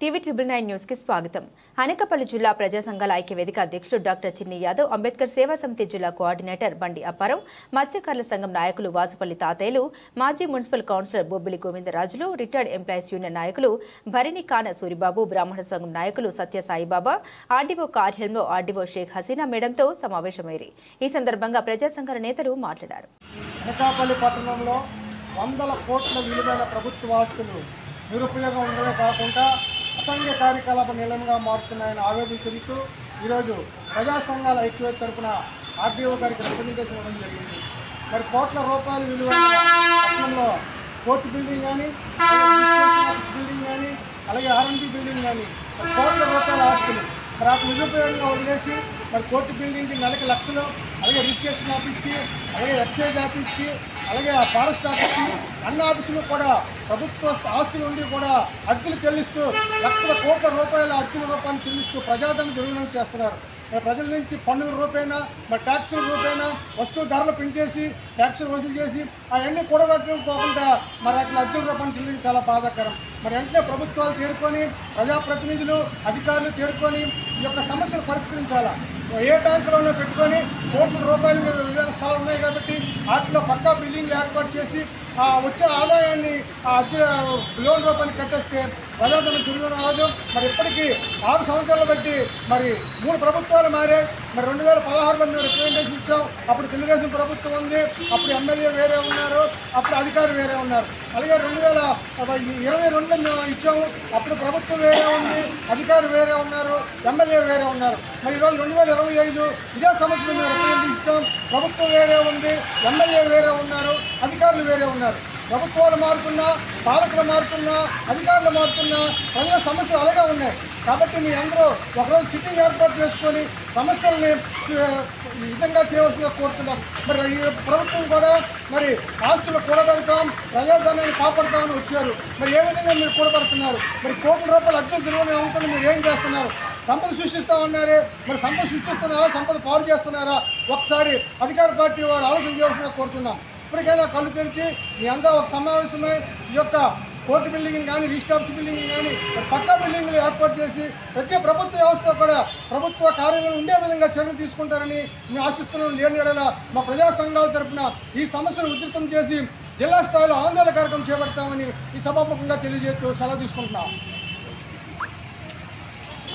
TV 9 news కి స్వాగతం. అనకాపల్లి జిల్లా ప్రజా సంఘాల ఐక్యవేదిక అధ్యక్షుడు డాక్టర్ చిన్ని యాదవ్, అంబేద్కర్ సేవా సమితి జిల్లా కోఆర్డినేటర్ బండి అప్పారావు, మత్స్యకారుల సంఘం నాయకులు వాసుపల్లి తాతయ్యలు, మాజీ municipal councillor Bobbili Govindarajulu, retired employees union నాయకులు భరిణి కాన సూరిబాబు, బ్రాహ్మణ సంఘం నాయకులు సత్య సాయిబాబా, ఆర్డీఓ కార్యాలయంలో ఆర్డీఓ షేక్ హసీనా మేడంతో సమావేశమయ్యారు. ఈ సందర్భంగా ప్రజా సంఘాల నేతలు మాట్లాడారు. అనకాపల్లి పట్టణంలో వందల కోట్ల విలువైన ప్రభుత్వ ఆస్తులు నిరుపయోగం ఉండడమే కాకుండా అసంఘ కార్యకలాప నిలయంగా మారుతున్నాయని ఆవేదించుతూ ఈరోజు ప్రజా సంఘాల ఐక్యవేదిక తరఫున ఆర్డీఓ గారికి రిప్రజెంటేషన్ ఇవ్వడం జరిగింది. మరి కోట్ల రూపాయల విలువైన పట్టణంలో కోర్టు బిల్డింగ్ కానీ, ఆఫీస్ బిల్డింగ్ కానీ, అలాగే ఆర్ఎంపీ బిల్డింగ్ కానీ కోట్ల రూపాయల ఆస్తులు మరి అటు నిరుపయోగంగా వదిలేసి మరి కోర్టు బిల్డింగ్కి నెలకి లక్షలు, అలాగే రిజిస్ట్రేషన్ ఆఫీస్కి, అలాగే ఎక్సైజ్ ఆఫీస్కి, అలాగే ఆ ఫారెస్ట్ ఆఫీస్కి అన్ని ఆఫీసులు కూడా ప్రభుత్వ ఆస్తుల నుండి కూడా అద్దెలు చెల్లిస్తూ లక్షల కోట్ల రూపాయల అద్దెల రూపాయలు చెల్లిస్తూ ప్రజాధనం దుర్వినియోగం చేస్తున్నారు. మరి ప్రజల నుంచి పన్నుల రూపేనా, మరి ట్యాక్సుల రూపేనా వస్తువు ధరలు పెంచేసి ట్యాక్సులు వసూలు చేసి అవన్నీ కూడబెట్టడం పోకుండా మరి అట్లా అద్దెల రూపాయలు చెల్లించడం చాలా బాధాకరం. మరి వెంటనే ప్రభుత్వాలు తేరుకొని, ప్రజాప్రతినిధులు, అధికారులు తేరుకొని ఈ యొక్క సమస్యలు పరిష్కరించాలా. ఏ బ్యాంకులోనో పెట్టుకొని కోట్ల రూపాయలు విలువైన స్థలాలు ఉన్నాయి కాబట్టి వాటిలో పక్కా బిల్డింగ్లు ఏర్పాటు చేసి వచ్చే ఆదాయాన్ని అద్దె లోన్ రూపాయలు కట్టేస్తే ప్రజాధనం తిరిగి రాదు. మరి ఇప్పటికీ 6 సంవత్సరాలు బట్టి మరి 3 ప్రభుత్వాలు మారాయి. మరి 2016లో మేము రిప్రజెంటేషన్ ఇచ్చాం. అప్పుడు తెలుగుదేశం ప్రభుత్వం ఉంది, అప్పుడు ఎమ్మెల్యే వేరే ఉన్నారు, అప్పుడు అధికారులు వేరే ఉన్నారు. అలాగే 2022లో మేము ఇచ్చాము, అప్పుడు ప్రభుత్వం వేరే ఉంది, అధికారులు వేరే ఉన్నారు, ఎమ్మెల్యే వేరే ఉన్నారు. మరి ఈరోజు 2025 ఇదే సమస్యలు మేము రిప్రజెంటేషన్ ఇచ్చాం. ప్రభుత్వం వేరే ఉంది, ఎమ్మెల్యే వేరే ఉన్నారు, అధికారులు వేరే ఉన్నారు. ప్రభుత్వాలు మారుతున్నా, పాలకులు మారుతున్నా, అధికారులు మారుతున్నా ప్రజల సమస్యలు అలాగే ఉన్నాయి. కాబట్టి మీ అందరూ ఒకరోజు సిట్టింగ్ ఏర్పాటు చేసుకొని సమస్యల్ని విధంగా చేయవలసిందిగా కోరుతున్నాం. మరి ఈ ప్రభుత్వం కూడా మరి ఆస్తులు కూడబెడతాం, ప్రజాధనాన్ని కాపాడుతామని వచ్చారు. మరి ఏ విధంగా మీరు కూడబెడుతున్నారు? మరి కోట్ల రూపాయలు అద్దెలు తిరుగునే అమ్ముకుని మీరు ఏం చేస్తున్నారు? సంపద సృష్టిస్తామన్నారే, మరి సంపద సృష్టిస్తున్నారా, సంపద పాడు చేస్తున్నారా? ఒకసారి అధికార పార్టీ వారు ఆలోచన చేయవలసిందిగా కోరుతున్నాం. ఇప్పటికైనా కళ్ళు తెరిచి మీ అంతా ఒక సమావేశమై ఈ యొక్క కోర్టు బిల్డింగ్ని కానీ, రిజిస్టర్ ఆఫీస్ బిల్డింగ్ని కానీ పక్కా బిల్డింగ్లు ఏర్పాటు చేసి ప్రతి ప్రభుత్వ వ్యవస్థ కూడా ప్రభుత్వ కార్యాలయం ఉండే విధంగా చర్యలు తీసుకుంటారని మేము ఆశిస్తున్నాం. లేని ఎడల మా ప్రజా సంఘాల తరఫున ఈ సమస్యను ఉధృతం చేసి జిల్లా స్థాయిలో ఆందోళన కార్యక్రమం చేపడతామని ఈ సభాముఖంగా తెలియజేస్తూ సెలవు తీసుకుంటున్నాం.